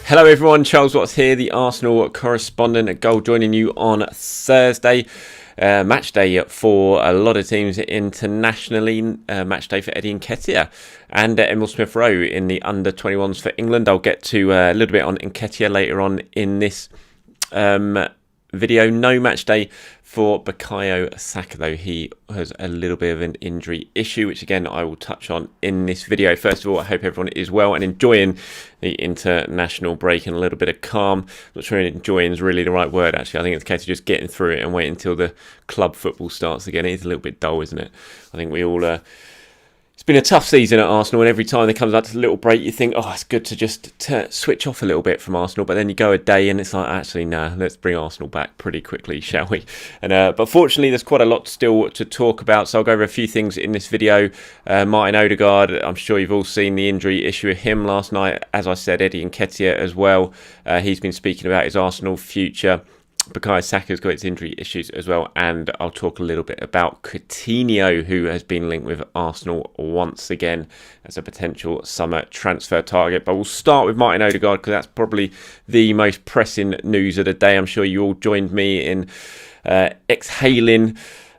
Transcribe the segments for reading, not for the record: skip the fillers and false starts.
Hello everyone, Charles Watts here, the Arsenal correspondent at Goal, joining you on Thursday. Match day for a lot of teams internationally. Match day for Eddie Nketiah and Emil Smith-Rowe in the under-21s for England. I'll get to a little bit on Nketiah later on in this video. No match day for Bukayo Saka though. He has a little bit of an injury issue, which again I will touch on in this video. First of all, I hope everyone is well and enjoying the international break and a little bit of calm. I'm not sure enjoying is really the right word actually. I think it's a case of just getting through it and waiting until the club football starts again. It is a little bit dull, isn't it? I think we all it's been a tough season at Arsenal, and every time there comes out to a little break, you think, oh, it's good to just switch off a little bit from Arsenal. But then you go a day and it's like, actually, nah, let's bring Arsenal back pretty quickly, shall we? And but fortunately, there's quite a lot still to talk about. So I'll go over a few things in this video. Martin Odegaard, I'm sure you've all seen the injury issue with him last night. As I said, Eddie Nketiah as well. He's been speaking about his Arsenal future. Bukayo Saka's got its injury issues as well, and I'll talk a little bit about Coutinho, who has been linked with Arsenal once again as a potential summer transfer target. But we'll start with Martin Odegaard because that's probably the most pressing news of the day. I'm sure you all joined me in exhaling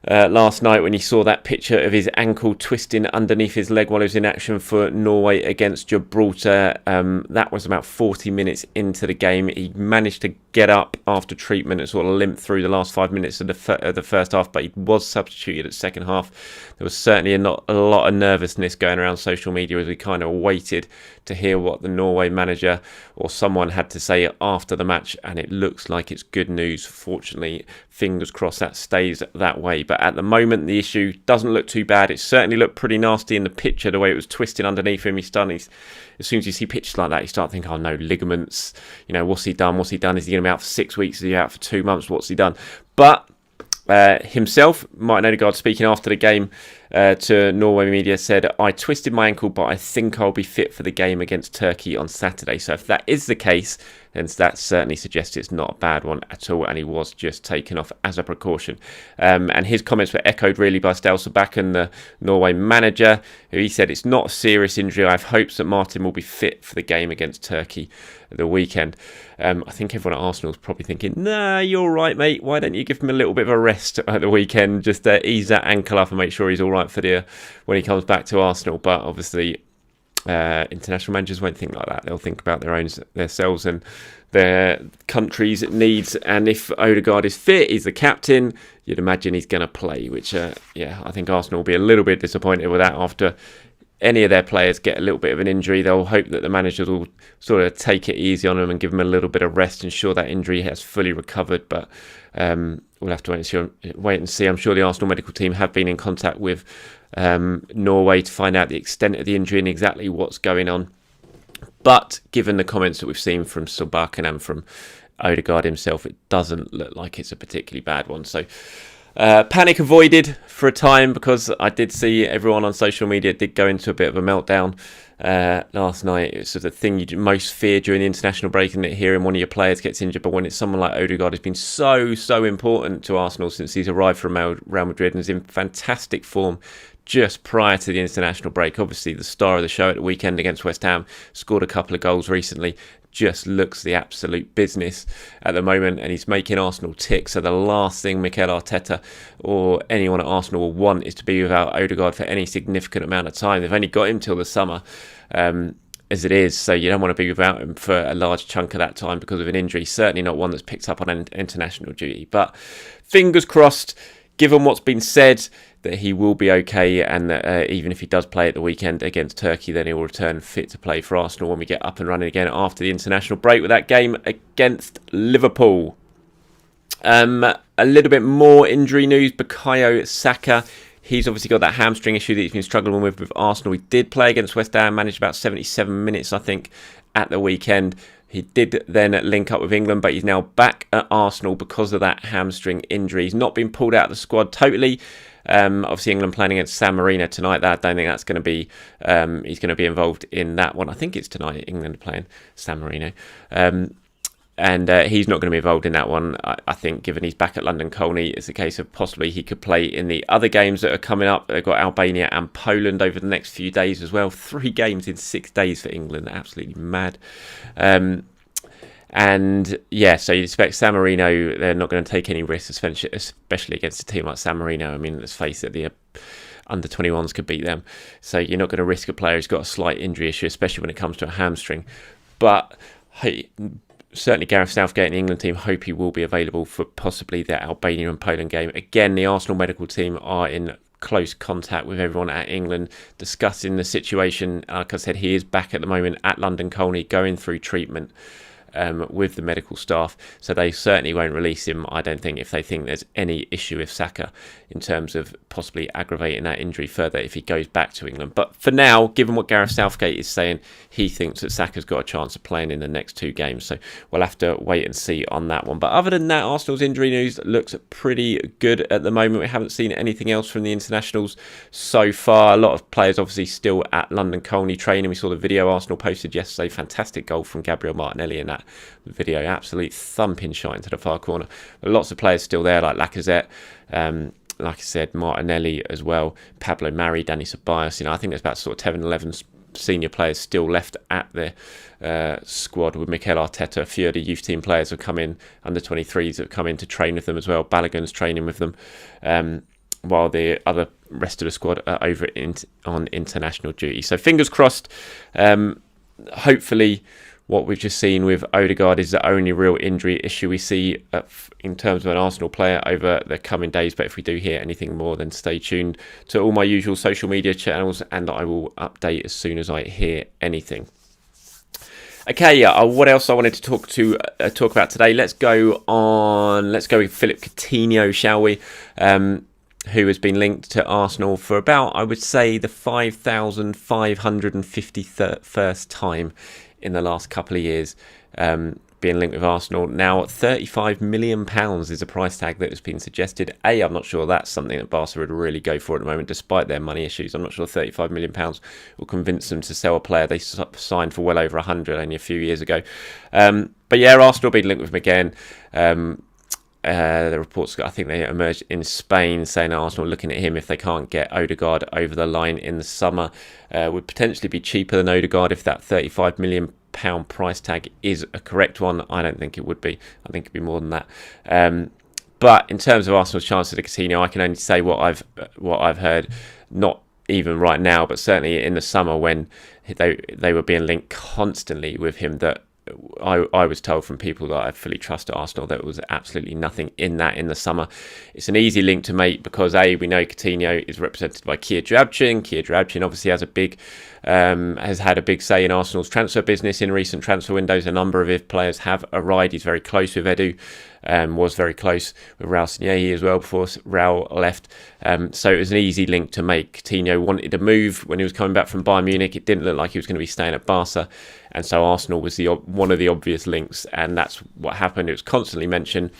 last night when you saw that picture of his ankle twisting underneath his leg while he was in action for Norway against Gibraltar. That was about 40 minutes into the game. He managed to get up after treatment and sort of limp through the last 5 minutes of the first half, but he was substituted at second half. There was certainly a lot of nervousness going around social media as we kind of waited to hear what the Norway manager or someone had to say after the match, and it looks like it's good news. Fortunately, fingers crossed that stays that way. But at the moment, the issue doesn't look too bad. It certainly looked pretty nasty in the picture, the way it was twisting underneath him. As soon as you see pictures like that, you start thinking, oh no, ligaments, what's he done? Is he going to be out for 6 weeks? Is he out for 2 months? What's he done? But himself, Martin Odegaard, speaking after the game to Norway media, said, I twisted my ankle, but I think I'll be fit for the game against Turkey on Saturday. So if that is the case, then that certainly suggests it's not a bad one at all, and he was just taken off as a precaution. And his comments were echoed really by Stel Solbakken, the Norway manager, who he said, it's not a serious injury. I have hopes that Martin will be fit for the game against Turkey the weekend. I think everyone at Arsenal is probably thinking, nah, you're all right, mate. Why don't you give him a little bit of a rest at the weekend? Just ease that ankle up and make sure he's all right for when he comes back to Arsenal. But obviously, international managers won't think like that. They'll think about themselves and their country's needs. And if Odegaard is fit, he's the captain, you'd imagine he's going to play, which, I think Arsenal will be a little bit disappointed with that. After any of their players get a little bit of an injury, they'll hope that the managers will sort of take it easy on them and give them a little bit of rest, ensure that injury has fully recovered. But we'll have to wait and see. I'm sure the Arsenal medical team have been in contact with Norway to find out the extent of the injury and exactly what's going on. But given the comments that we've seen from Solbakken and from Odegaard himself, it doesn't look like it's a particularly bad one. So panic avoided for a time, because I did see everyone on social media did go into a bit of a meltdown last night. It's sort of the thing you most fear during the international break, and hearing one of your players gets injured. But when it's someone like Odegaard, who's been so important to Arsenal since he's arrived from Real Madrid and is in fantastic form just prior to the international break. Obviously the star of the show at the weekend against West Ham, scored a couple of goals recently, just looks the absolute business at the moment, and he's making Arsenal tick. So the last thing Mikel Arteta or anyone at Arsenal will want is to be without Odegaard for any significant amount of time. They've only got him till the summer as it is, so you don't want to be without him for a large chunk of that time because of an injury, certainly not one that's picked up on international duty. But fingers crossed, given what's been said, that he will be okay, and that even if he does play at the weekend against Turkey, then he will return fit to play for Arsenal when we get up and running again after the international break with that game against Liverpool. A little bit more injury news. Bukayo Saka, he's obviously got that hamstring issue that he's been struggling with Arsenal. He did play against West Ham, managed about 77 minutes, I think, at the weekend. He did then link up with England, but he's now back at Arsenal because of that hamstring injury. He's not been pulled out of the squad totally. Obviously, England playing against San Marino tonight. I don't think that's going to be. He's going to be involved in that one. I think it's tonight. England playing San Marino. And he's not going to be involved in that one. I think, given he's back at London Colney, it's a case of possibly he could play in the other games that are coming up. They've got Albania and Poland over the next few days as well. 3 games in 6 days for England. Absolutely mad. And yeah, so you'd expect San Marino, they're not going to take any risks, especially against a team like San Marino. I mean, let's face it, the under 21s could beat them. So you're not going to risk a player who's got a slight injury issue, especially when it comes to a hamstring. But hey, certainly Gareth Southgate and the England team hope he will be available for possibly the Albania and Poland game. Again, the Arsenal medical team are in close contact with everyone at England, discussing the situation. Like I said, he is back at the moment at London Colney, going through treatment with the medical staff, so they certainly won't release him, I don't think, if they think there's any issue with Saka in terms of possibly aggravating that injury further if he goes back to England. But for now, given what Gareth Southgate is saying, he thinks that Saka's got a chance of playing in the next 2 games, so we'll have to wait and see on that one. But other than that, Arsenal's injury news looks pretty good at the moment. We haven't seen anything else from the internationals so far. A lot of players obviously still at London Colney training. We saw the video Arsenal posted yesterday, fantastic goal from Gabriel Martinelli in that video, absolute thumping shot into the far corner. But lots of players still there, like Lacazette, like I said, Martinelli as well, Pablo Mari, Dani Ceballos. I think there's about sort of 10, 11 senior players still left at the squad with Mikel Arteta. A few of the youth team players have come in, under 23s have come in to train with them as well. Balogun's training with them, while the other rest of the squad are over on international duty. So fingers crossed. Hopefully what we've just seen with Odegaard is the only real injury issue we see in terms of an Arsenal player over the coming days. But if we do hear anything more, then stay tuned to all my usual social media channels, and I will update as soon as I hear anything. Okay, what else I wanted to talk about today? Let's go with Philip Coutinho, shall we? Who has been linked to Arsenal for about, I would say, the 5,551st time in the last couple of years, being linked with Arsenal. Now, £35 million is a price tag that has been suggested. I'm not sure that's something that Barca would really go for at the moment, despite their money issues. I'm not sure £35 million will convince them to sell a player they signed for well over 100 only a few years ago. But yeah, Arsenal being linked with him again. The reports, I think they emerged in Spain, saying that Arsenal are looking at him if they can't get Odegaard over the line in the summer. Would potentially be cheaper than Odegaard if that £35 million price tag is a correct one. I don't think it would be. I think it'd be more than that. But in terms of Arsenal's chances of Coutinho, I can only say what I've heard. Not even right now, but certainly in the summer when they were being linked constantly with him, that I was told from people that I fully trust at Arsenal that there was absolutely nothing in that in the summer. It's an easy link to make because we know Coutinho is represented by Kia Joabchin. Kia Joabchin obviously has had a big say in Arsenal's transfer business in recent transfer windows. A number of his players have arrived. He's very close with Edu. Was very close with Raul Sanllehi as well before Raul left. So it was an easy link to make. Coutinho wanted to move when he was coming back from Bayern Munich. It didn't look like he was going to be staying at Barca. And so Arsenal was one of the obvious links. And that's what happened. It was constantly mentioned.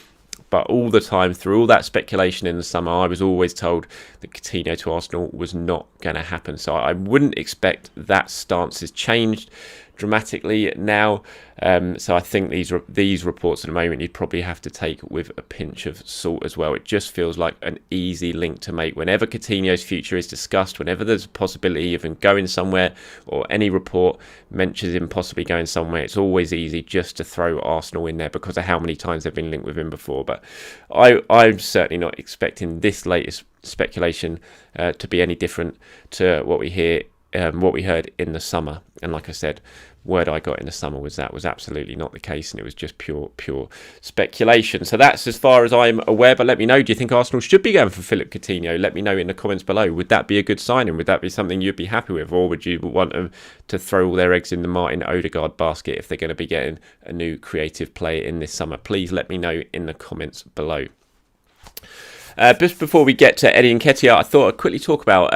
But all the time, through all that speculation in the summer, I was always told that Coutinho to Arsenal was not going to happen. So I wouldn't expect that stance has changed dramatically now. So I think these reports at the moment you'd probably have to take with a pinch of salt as well. It just feels like an easy link to make. Whenever Coutinho's future is discussed, whenever there's a possibility of him going somewhere or any report mentions him possibly going somewhere, it's always easy just to throw Arsenal in there because of how many times they've been linked with him before. But I'm certainly not expecting this latest speculation to be any different to what we heard in the summer. And like I said, word I got in the summer was absolutely not the case, and it was just pure speculation. So that's as far as I'm aware. But let me know, do you think Arsenal should be going for Philip Coutinho? Let me know in the comments below. Would that be a good signing? Would that be something you'd be happy with, or would you want them to throw all their eggs in the Martin Odegaard basket if they're going to be getting a new creative player in this summer? Please let me know in the comments below. Just before we get to Eddie Nketiah, I thought I'd quickly talk about,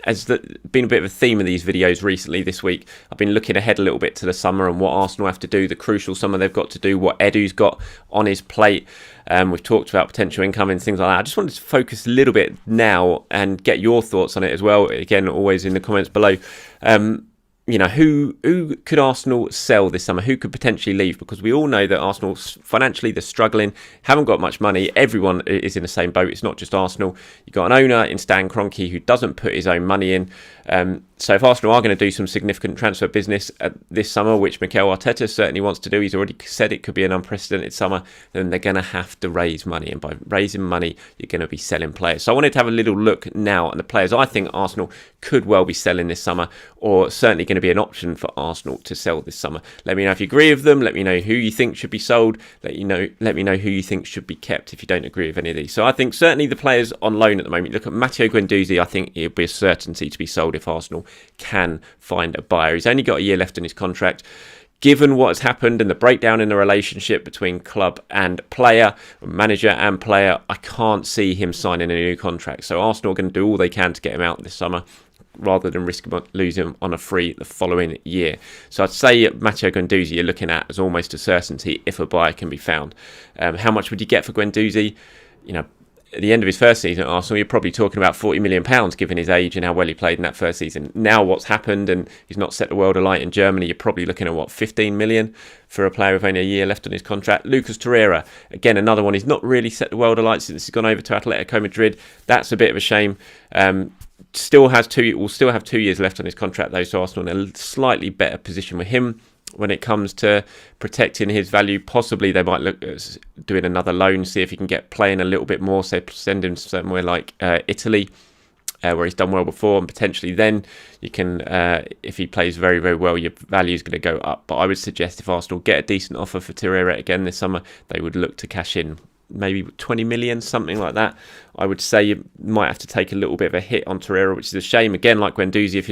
as been a bit of a theme of these videos recently this week, I've been looking ahead a little bit to the summer and what Arsenal have to do, the crucial summer they've got to do, what Edu's got on his plate. We've talked about potential income and things like that. I just wanted to focus a little bit now and get your thoughts on it as well. Again, always in the comments below. who could Arsenal sell this summer? Who could potentially leave? Because we all know that Arsenal, financially, they're struggling, haven't got much money. Everyone is in the same boat. It's not just Arsenal. You've got an owner in Stan Kroenke who doesn't put his own money in. So if Arsenal are going to do some significant transfer business this summer, which Mikel Arteta certainly wants to do, he's already said it could be an unprecedented summer, then they're going to have to raise money. And by raising money, you're going to be selling players. So I wanted to have a little look now at the players I think Arsenal could well be selling this summer, or certainly going to be an option for Arsenal to sell this summer. Let me know if you agree with them. Let me know who you think should be sold. Let me know who you think should be kept if you don't agree with any of these. So I think certainly the players on loan at the moment, look at Matteo Guendouzi. I think it'll be a certainty to be sold if Arsenal can find a buyer. He's only got a year left in his contract. Given what has happened and the breakdown in the relationship between club and player, manager and player, I can't see him signing a new contract. So Arsenal are going to do all they can to get him out this summer, rather than risk losing him on a free the following year. So I'd say Matteo Guendouzi you're looking at as almost a certainty if a buyer can be found. How much would you get for Guendouzi? At the end of his first season at Arsenal, you're probably talking about £40 million, given his age and how well he played in that first season. Now what's happened, and he's not set the world alight in Germany, you're probably looking at, 15 million for a player with only a year left on his contract. Lucas Torreira, again, another one. He's not really set the world alight since he's gone over to Atletico Madrid. That's a bit of a shame. Will still have 2 years left on his contract, though, so Arsenal in a slightly better position with him when it comes to protecting his value. Possibly they might look at doing another loan, see if he can get playing a little bit more, say send him somewhere like Italy, where he's done well before, and potentially then you can, if he plays very, very well, your value is going to go up. But I would suggest if Arsenal get a decent offer for Torreira again this summer, they would look to cash in. Maybe 20 million, something like that. I would say you might have to take a little bit of a hit on Torreira, which is a shame. Again, like Guendouzi, if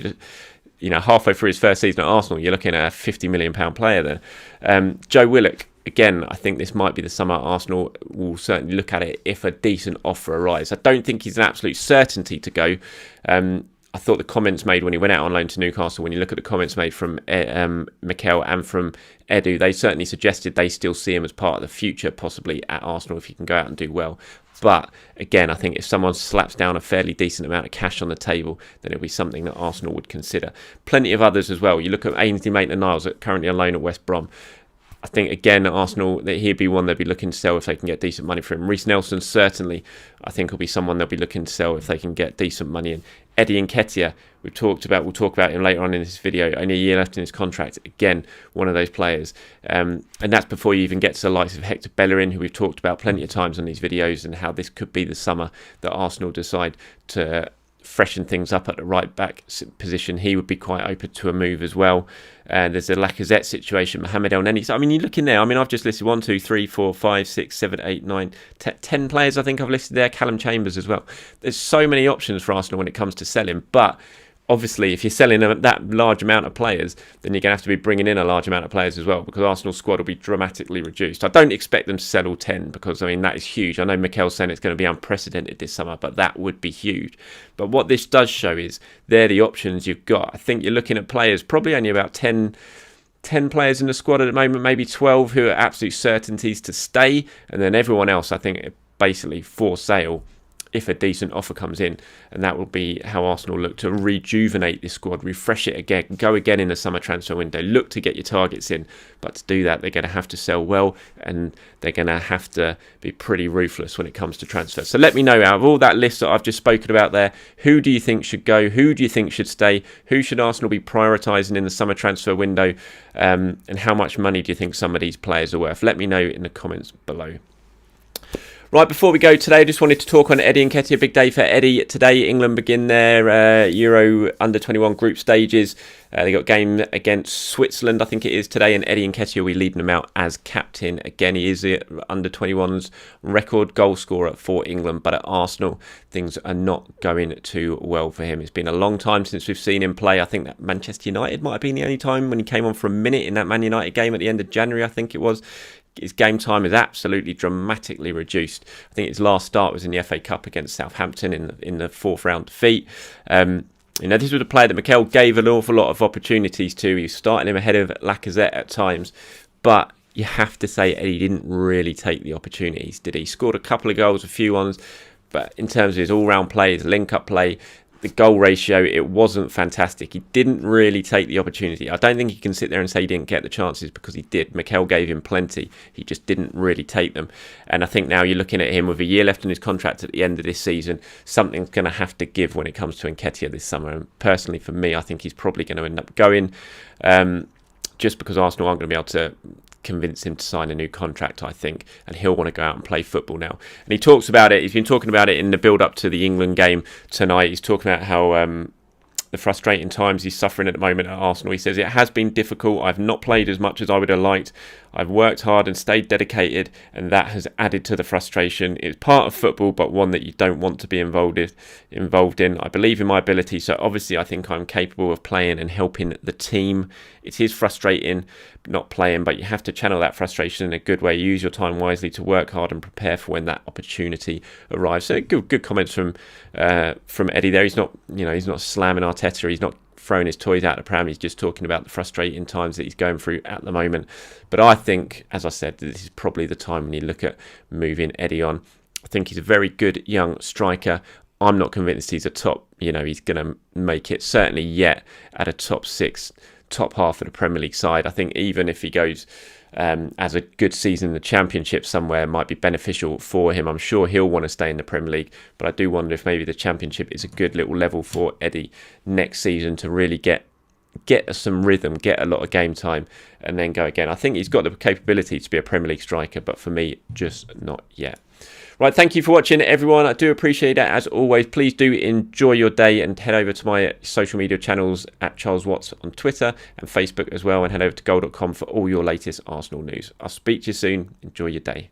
you're halfway through his first season at Arsenal, you're looking at a £50 million player there. Joe Willock, again, I think this might be the summer Arsenal will certainly look at it if a decent offer arrives. I don't think he's an absolute certainty to go. I thought the comments made when he went out on loan to Newcastle, when you look at the comments made from Mikel and from Edu, they certainly suggested they still see him as part of the future, possibly at Arsenal, if he can go out and do well. But again, I think if someone slaps down a fairly decent amount of cash on the table, then it'll be something that Arsenal would consider. Plenty of others as well. You look at Ainsley Maitland-Niles, currently on loan at West Brom. I think, again, Arsenal, that he'd be one they'd be looking to sell if they can get decent money for him. Reece Nelson, certainly, I think will be someone they'll be looking to sell if they can get decent money in. Eddie Nketiah, we'll talk about him later on in this video. Only a year left in his contract. Again, one of those players. And that's before you even get to the likes of Hector Bellerin, who we've talked about plenty of times on these videos, and how this could be the summer that Arsenal decide to freshen things up at the right back position. He would be quite open to a move as well. And there's a Lacazette situation, Mohamed El Neni. So, I mean, you look in there. I mean, I've just listed 1, 2, 3, 4, 5, 6, 7, 8, 9, 10 players. I think I've listed there. Callum Chambers as well. There's so many options for Arsenal when it comes to selling, but obviously, if you're selling that large amount of players, then you're going to have to be bringing in a large amount of players as well, because Arsenal's squad will be dramatically reduced. I don't expect them to sell all 10, because, I mean, that is huge. I know Mikel's saying it's going to be unprecedented this summer, but that would be huge. But what this does show is they're the options you've got. I think you're looking at players, probably only about 10 players in the squad at the moment, maybe 12 who are absolute certainties to stay, and then everyone else, I think, basically for sale if a decent offer comes in. And that will be how Arsenal look to rejuvenate this squad, refresh it again, go again in the summer transfer window, look to get your targets in. But to do that, they're going to have to sell well, and they're going to have to be pretty ruthless when it comes to transfers. So let me know, out of all that list that I've just spoken about there, who do you think should go? Who do you think should stay? Who should Arsenal be prioritising in the summer transfer window? And how much money do you think some of these players are worth? Let me know in the comments below. Right, before we go today, I just wanted to talk on Eddie Nketiah. Big day for Eddie today. England begin their Euro under-21 group stages. They got a game against Switzerland, I think it is, today, and Eddie Nketiah will be leading them out as captain. Again, he is the under-21's record goal scorer for England, but at Arsenal, things are not going too well for him. It's been a long time since we've seen him play. I think that Manchester United might have been the only time when he came on for a minute in that Man United game at the end of January, I think it was. His game time is absolutely dramatically reduced. I think his last start was in the FA Cup against Southampton in the fourth round defeat. This was a player that Mikel gave an awful lot of opportunities to. He was starting him ahead of Lacazette at times, but you have to say he didn't really take the opportunities, did he? Scored a couple of goals, a few ones, but in terms of his all-round play, his link-up play, the goal ratio, it wasn't fantastic. He didn't really take the opportunity. I don't think you can sit there and say he didn't get the chances, because he did. Mikel gave him plenty. He just didn't really take them. And I think now you're looking at him with a year left in his contract at the end of this season. Something's going to have to give when it comes to Nketiah this summer. And personally, for me, I think he's probably going to end up going, just because Arsenal aren't going to be able to convince him to sign a new contract, I think, and he'll want to go out and play football now. And he talks about it. He's been talking about it in the build-up to the England game tonight. He's talking about how the frustrating times he's suffering at the moment at Arsenal. He says, it has been difficult. I've not played as much as I would have liked. I've worked hard and stayed dedicated, and that has added to the frustration. It's part of football, but one that you don't want to be involved in. I believe in my ability, so obviously I think I'm capable of playing and helping the team. It is frustrating not playing, but you have to channel that frustration in a good way. Use your time wisely to work hard and prepare for when that opportunity arrives. So good comments from Eddie there. He's not slamming Arteta. He's not throwing his toys out the pram. He's just talking about the frustrating times that he's going through at the moment. But I think, as I said, this is probably the time when you look at moving Eddie on. I think he's a very good young striker. I'm not convinced he's a top, he's going to make it certainly yet at a top 6, top half of the Premier League side. I think even if he goes as a good season in the Championship somewhere, might be beneficial for him. I'm sure he'll want to stay in the Premier League, but I do wonder if maybe the Championship is a good little level for Eddie next season to really get some rhythm, get a lot of game time, and then go again. I think he's got the capability to be a Premier League striker, but for me, just not yet. Right, thank you for watching, everyone. I do appreciate it. As always, please do enjoy your day and head over to my social media channels at Charles Watts on Twitter and Facebook as well, and head over to goal.com for all your latest Arsenal news. I'll speak to you soon. Enjoy your day.